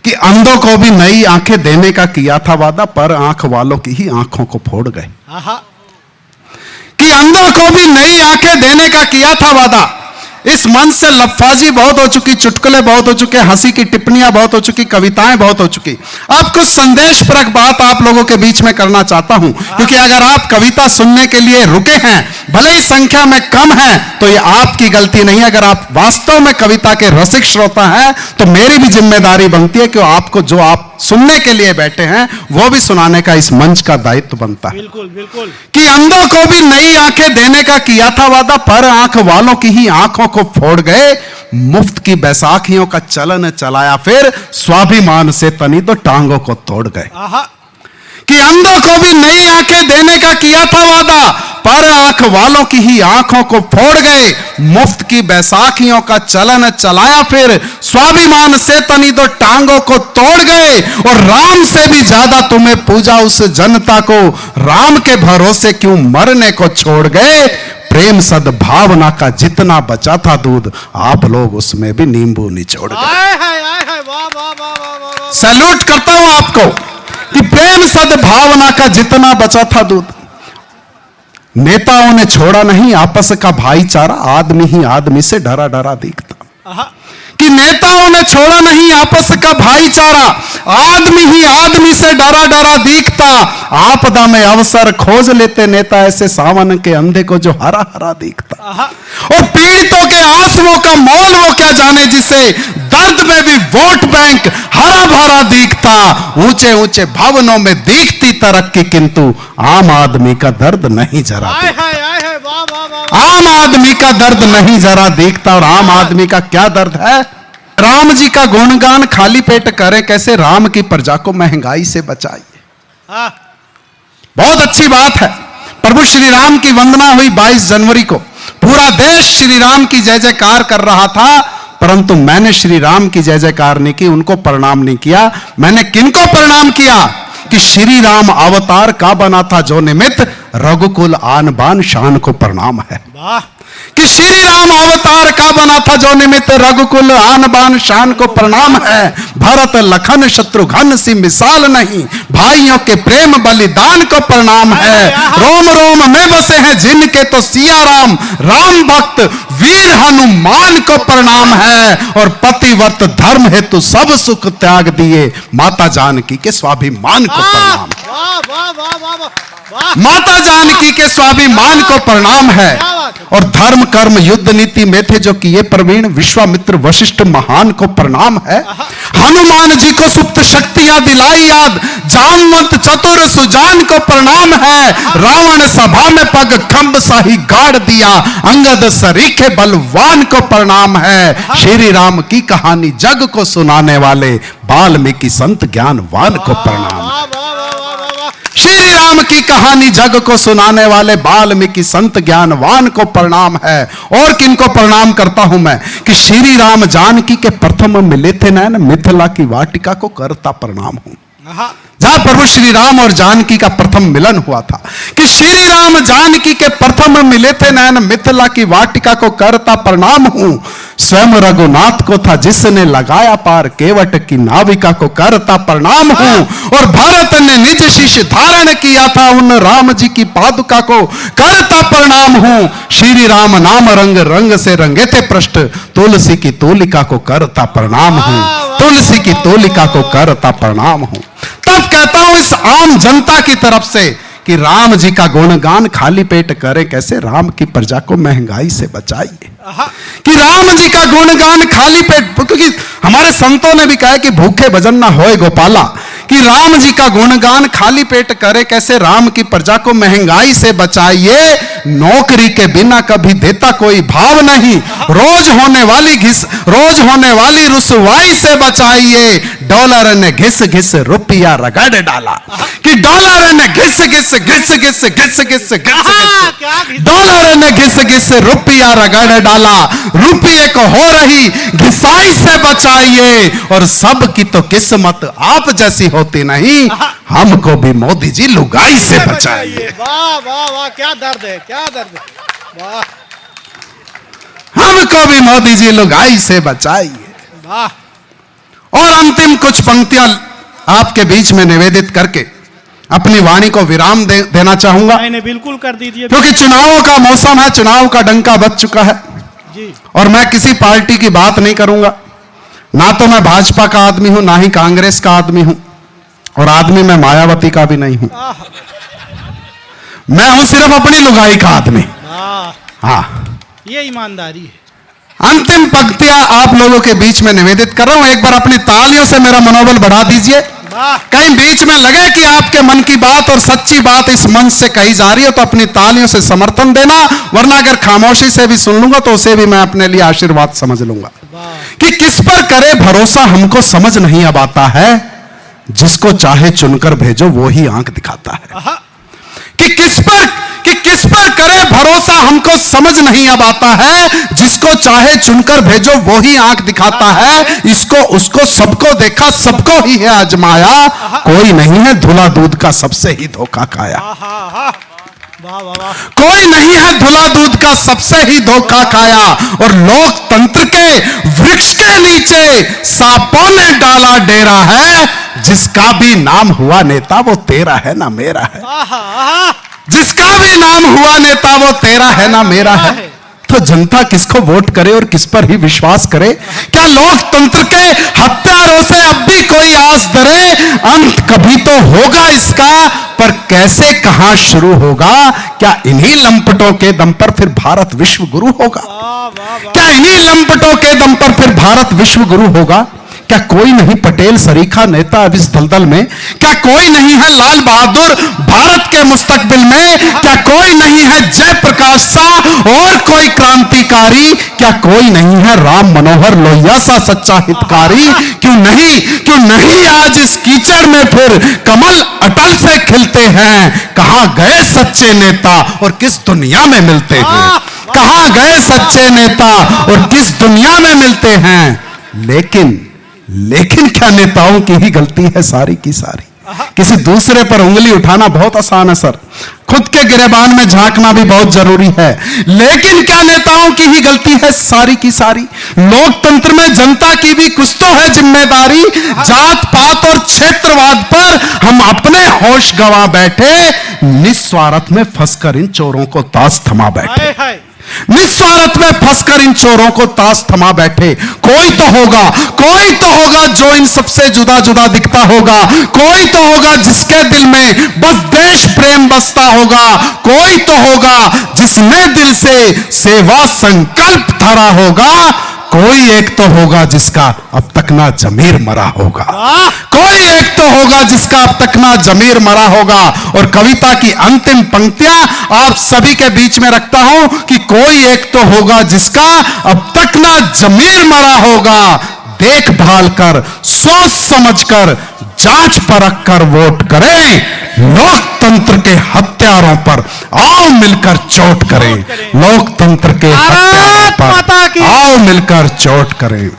कि अंधों को भी नई आंखें देने का किया था वादा, पर आंख वालों की ही आंखों को फोड़ गए। कि अंधों को भी नई आंखें देने का किया था वादा। इस मंच से लफ्फाजी बहुत हो चुकी, चुटकुले बहुत हो चुके, हंसी की टिप्पणियां बहुत हो चुकी, कविताएं बहुत हो चुकी। अब कुछ संदेशपरक बात आप लोगों के बीच में करना चाहता हूं, क्योंकि अगर आप कविता सुनने के लिए रुके हैं, भले ही संख्या में कम है, तो ये आपकी गलती नहीं है। अगर आप वास्तव में कविता के रसिक श्रोता हैं, तो मेरी भी जिम्मेदारी बनती है कि आपको जो आप सुनने के लिए बैठे हैं, वो भी सुनाने का इस मंच का दायित्व बनता है। बिल्कुल बिल्कुल। कि अंधों को भी नई आंखें देने का किया था वादा, पर आंख वालों की ही आंखों को फोड़ गए। मुफ्त की बैसाखियों का चलन चलाया फिर, स्वाभिमान से तनी तो टांगों को तोड़ गए। कि अंधों को भी नई आंखें देने का किया था वादा, पर आंख वालों की ही आंखों को फोड़ गए। मुफ्त की बैसाखियों का चलन चलाया फिर, स्वाभिमान से तनी तो टांगों को तोड़ गए। और राम से भी ज्यादा तुम्हें पूजा उस जनता को, राम के भरोसे क्यों मरने को छोड़ गए। प्रेम सद्भावना का जितना बचा था दूध, आप लोग उसमें भी नींबू निचोड़ गए। सैल्यूट करता हूं आपको कि प्रेम सद्भावना का जितना बचा था दूध। नेताओं ने छोड़ा नहीं आपस का भाईचारा, आदमी ही आदमी से डरा डरा दिखता। कि नेताओं ने छोड़ा नहीं आपस का भाईचारा, आदमी ही आदमी से डरा डरा दिखता। आपदा में अवसर खोज लेते नेता ऐसे, सावन के अंधे को जो हरा हरा दिखता। और पीड़ितों के आंसुओं का मोल वो क्या जाने, जिसे दर्द में भी वोट बैंक हरा भरा दिखता। ऊंचे ऊंचे भवनों में दिखती तरक्की, किंतु आम आदमी का दर्द नहीं जरा दिखता। आम आदमी का दर्द नहीं जरा दिखता। और आम आदमी का क्या दर्द है। राम जी का गुणगान खाली पेट करे कैसे, राम की प्रजा को महंगाई से बचाइए। बहुत अच्छी बात है। प्रभु श्री राम की वंदना हुई 22 जनवरी को। पूरा देश श्री राम की जय जयकार कर रहा था, परंतु मैंने श्री राम की जय जयकार नहीं की, उनको प्रणाम नहीं किया। मैंने किनको प्रणाम किया कि श्री राम अवतार का बना था, जो निमित्त रघुकुल आन बान शान को प्रणाम है। कि श्री राम अवतार का बना था, जो निमित्त रघुकुल आन बान शान को प्रणाम है। भरत लखन शत्रुघ्न सी मिसाल नहीं, भाइयों के प्रेम बलिदान को प्रणाम है। रोम रोम में बसे हैं जिनके तो सिया राम, राम भक्त वीर हनुमान को प्रणाम है। और पतिव्रत धर्म हेतु सब सुख त्याग दिए, माता जानकी के स्वाभिमान को प्रणाम। माता जानकी के स्वाभिमान को प्रणाम है। और धर्म कर्म युद्ध नीति में थे जो किए प्रवीण, विश्वामित्र वशिष्ठ महान को प्रणाम है। हनुमान जी को सुप्त शक्तियां दिलाई याद, जामवंत चतुर सुजान को प्रणाम है। रावण सभा में पग खंभ साही गाड़ दिया, अंगद सरीखे बलवान को प्रणाम है। श्री राम की कहानी जग को सुनाने वाले, वाल्मीकि संत ज्ञानवान को प्रणाम। श्री राम की कहानी जग को सुनाने वाले वाल्मीकि संत ज्ञानवान को प्रणाम है। और किनको प्रणाम करता हूं मैं कि श्री राम जानकी के प्रथम मिले थे नैन, मिथिला की वाटिका को करता प्रणाम हूं। जहां प्रभु श्री राम और जानकी का प्रथम मिलन हुआ था, कि श्री राम जानकी के प्रथम मिले थे नैन, मिथिला की वाटिका को करता प्रणाम हूं। स्वयं रघुनाथ को था जिसने लगाया पार, केवट की नाविका को करता प्रणाम हूं। और भरत ने निज शिष्य धारण किया था, उन राम जी की पादुका को करता प्रणाम हूं। श्री राम नाम रंग रंग से रंगे थे पृष्ठ, तुलसी की तोलिका को करता प्रणाम हूं। तुलसी की तोलिका को करता प्रणाम हूं। तब कहता हूं इस आम जनता की तरफ से कि राम जी का गुणगान खाली पेट करे कैसे, राम की प्रजा को महंगाई से बचाइए। कि राम जी का गुणगान खाली पेट, क्योंकि हमारे संतों ने भी कहा कि भूखे भजन ना होए गोपाला। कि राम जी का गुणगान खाली पेट करे कैसे, राम की प्रजा को महंगाई से बचाइए। नौकरी के बिना कभी देता कोई भाव नहीं, रोज होने वाली रुसवाई से बचाइए। डॉलर ने घिस घिस रुपया रगड़ डाला। कि डॉलर ने घिस घिस डॉलर ने घिस घिस रुपया रगड़ डाला। रुपये को हो रही घिसाई से बचाइए। और सब की तो किस्मत आप जैसी होती नहीं, हमको भी मोदी जी लुगाई से बचाइए। वाह वाह वाह, क्या दर्द है, क्या दर्द है। वाह, हमको भी मोदी जी लुगाई से बचाइए। वाह। और अंतिम कुछ पंक्तियां आपके बीच में निवेदित करके अपनी वाणी को विराम देना चाहूंगा, नहीं बिल्कुल कर दीजिए, क्योंकि चुनावों का मौसम है, चुनाव का डंका बज चुका है जी। और मैं किसी पार्टी की बात नहीं करूंगा। ना तो मैं भाजपा का आदमी हूं, ना ही कांग्रेस का आदमी हूं, और आदमी मैं मायावती का भी नहीं हूं। मैं हूं सिर्फ अपनी लुगाई का आदमी। हाँ, ये ईमानदारी है। अंतिम पंक्तियां आप लोगों के बीच में निवेदित कर रहा हूं। एक बार अपनी तालियों से मेरा मनोबल बढ़ा दीजिए। कहीं बीच में लगे कि आपके मन की बात और सच्ची बात इस मंच से कही जा रही है तो अपनी तालियों से समर्थन देना, वरना अगर खामोशी से भी सुन लूंगा तो उसे भी मैं अपने लिए आशीर्वाद समझ लूंगा। कि किस पर करे भरोसा हमको समझ नहीं अब आता है, जिसको चाहे चुनकर भेजो वो ही आंख दिखाता है। कि किस पर करे भरोसा हमको समझ नहीं अब आता है, जिसको चाहे चुनकर भेजो वो ही आंख दिखाता है। इसको उसको सबको देखा, सबको ही है आजमाया, कोई नहीं है धुला दूध का सबसे ही धोखा खाया। कोई नहीं है धुला दूध का सबसे ही धोखा खाया, और लोकतंत्र के वृक्ष के नीचे सांपों ने डाला डेरा है, जिसका भी नाम हुआ नेता वो तेरा है ना मेरा है। जिसका भी नाम हुआ नेता वो तेरा है ना मेरा है। तो जनता किसको वोट करे और किस पर ही विश्वास करे? क्या लोकतंत्र के हत्यारों से अब भी कोई आस धरे? अंत कभी तो होगा इसका, पर कैसे कहां शुरू होगा? क्या इन्हीं लंपटों के दम पर फिर भारत विश्व गुरु होगा? क्या इन्हीं लंपटों के दम पर फिर भारत विश्व गुरु होगा? क्या कोई नहीं पटेल सरीखा नेता अब इस दलदल में? क्या कोई नहीं है लाल बहादुर भारत के मुस्तकबिल में? क्या कोई नहीं है जयप्रकाश सा और कोई क्रांतिकारी? क्या कोई नहीं है राम मनोहर लोहिया सा सच्चा हितकारी? क्यों नहीं आज इस कीचड़ में फिर कमल अटल से खिलते हैं? कहां गए सच्चे नेता और किस दुनिया में मिलते हैं? कहां गए सच्चे नेता और किस दुनिया में मिलते हैं? लेकिन क्या नेताओं की ही गलती है सारी की सारी? किसी दूसरे पर उंगली उठाना बहुत आसान है सर, खुद के गिरेबान में झांकना भी बहुत जरूरी है, लेकिन क्या नेताओं की ही गलती है सारी की सारी? लोकतंत्र में जनता की भी कुछ तो है जिम्मेदारी। जात पात और क्षेत्रवाद पर हम अपने होश गंवा बैठे, निस्वार्थ में फंसकर इन चोरों को ताश थमा बैठे। निस्वार्थ में फंसकर इन चोरों को ताश थमा बैठे। कोई तो होगा जो इन सबसे जुदा जुदा दिखता होगा। कोई तो होगा जिसके दिल में बस देश प्रेम बसता होगा। कोई तो होगा जिसने दिल से सेवा संकल्प धरा होगा। कोई एक तो होगा जिसका अब तक ना जमीर मरा होगा। कोई एक तो होगा जिसका अब तक ना जमीर मरा होगा। और कविता की अंतिम पंक्तियां आप सभी के बीच में रखता हूं कि कोई एक तो होगा जिसका अब तक ना जमीर मरा होगा। देखभाल कर, सोच समझकर, जांच परख कर वोट करें। लोकतंत्र के हत्यारों पर आओ मिलकर चोट करें। लोकतंत्र के हत्यारों पर आओ मिलकर चोट करें।